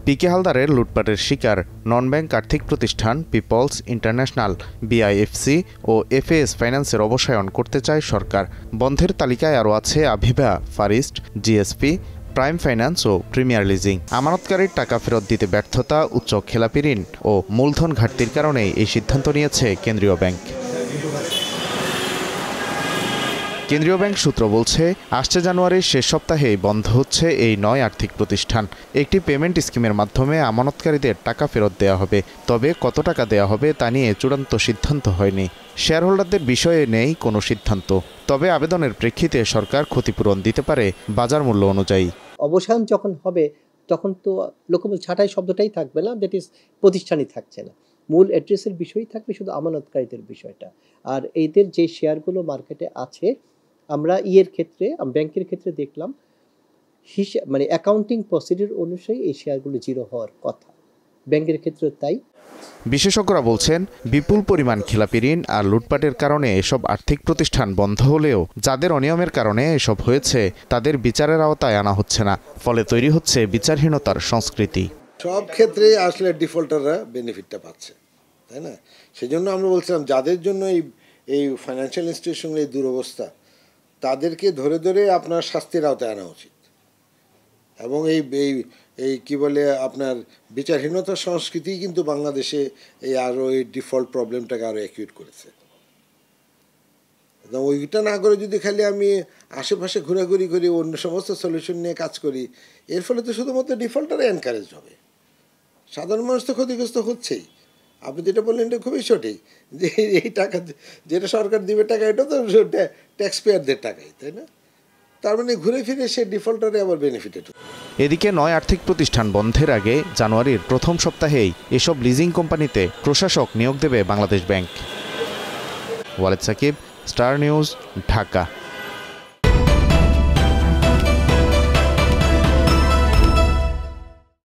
পিকে হালদারের লুটপাটের শিকার নন ব্যাংক আর্থিক প্রতিষ্ঠান পিপলস ইন্টারন্যাশনাল, বিআইএফসি ও এফএএস ফাইন্যান্সের অবসায়ন করতে চায় সরকার। বন্ধের তালিকায় আরও আছে আভিভা, ফারিস্ট, জিএসপি, প্রাইম ফাইন্যান্স ও প্রিমিয়ার লিজিং। আমানতকারীর টাকা ফেরত দিতে ব্যর্থতা, উচ্চ খেলাপি ঋণ ও মূলধন ঘাটতির কারণেই এই সিদ্ধান্ত নিয়েছে কেন্দ্রীয় ব্যাংক। কেন্দ্রীয় ব্যাংক সূত্র বলছে, আসছে জানুয়ারির শেষ সপ্তাহেই বন্ধ হচ্ছে এই 9 আর্থিক প্রতিষ্ঠান। একটি পেমেন্ট স্কিমের মাধ্যমে আমানতকারীদের টাকা ফেরত দেওয়া হবে। তবে কত টাকা দেওয়া হবে তা নিয়ে চূড়ান্ত সিদ্ধান্ত হয়নি। শেয়ার হোল্ডারদের বিষয়ে নেই কোনো সিদ্ধান্ত। তবে আবেদনের প্রেক্ষিতে সরকার ক্ষতিপূরণ দিতে পারে বাজার মূল্য অনুযায়ী। অবসান যখন হবে তখন তো লোকমূল ছাঁটাই শব্দটাই থাকবে না, দ্যাট ইজ প্রতিষ্ঠানই থাকছে না, মূল অ্যাড্রেসের বিষয়ই থাকবে শুধু আমানতকারীদের বিষয়টা। আর এদের যে শেয়ারগুলো মার্কেটে আছে, আমরা ক্ষেত্রে ব্যাংকের ক্ষেত্রে দেখলাম মানে অ্যাকাউন্টিং প্রসিডিউর অনুযায়ী এই শেয়ারগুলো জিরো হওয়ার কথা, ব্যাংকের ক্ষেত্রে তাই। বিশেষজ্ঞরা বলছেন, বিপুল পরিমাণ খেলাপি ঋণ আর লুটপাটের কারণে এসব আর্থিক প্রতিষ্ঠান বন্ধ হলেও যাদের অনিয়মের কারণে এসব হয়েছে তাদের বিচারের আওতায় আনা হচ্ছে না। ফলে তৈরি হচ্ছে বিচারহীনতার সংস্কৃতি। সব ক্ষেত্রে আসলে ডিফল্টাররা বেনিফিটটা পাচ্ছে, তাই না? সেজন্য আমরা বলছিলাম যাদের জন্য এই ফাইন্যান্সিয়াল ইনস্টিটিউশনের এই দুরবস্থা, তাদেরকে ধরে ধরে আপনার শাস্তির আওতায় আনা উচিত। এবং এই কি বলে আপনার বিচারহীনতার সংস্কৃতি কিন্তু বাংলাদেশে এই ডিফল্ট প্রবলেমটাকে আরও অ্যাকিউট করেছে। ওইটা না করে যদি খালি আমি আশেপাশে ঘোরাঘুরি করি, অন্য সমস্ত সলিউশন নিয়ে কাজ করি, এর ফলে তো শুধুমাত্র ডিফল্টারে এনকারেজ হবে, সাধারণ মানুষ তো ক্ষতিগ্রস্ত হচ্ছেই। আপনি যেটা বললেন এটা খুবই সঠিক, যে এই টাকা যেটা সরকার দিবে টাকা, এটা তো ট্যাক্স পেয়ারদের টাকাই, তাই না? তার মানে ঘুরে ফিরে সে ডিফল্টারে আবার বেনিফিটেড। এদিকে 9 আর্থিক প্রতিষ্ঠান বন্ধের আগে জানুয়ারির প্রথম সপ্তাহেই এসব লিজিং কোম্পানিতে প্রশাসক নিয়োগ দেবে Bangladesh bank. Waled Sakib, Star News, Dhaka.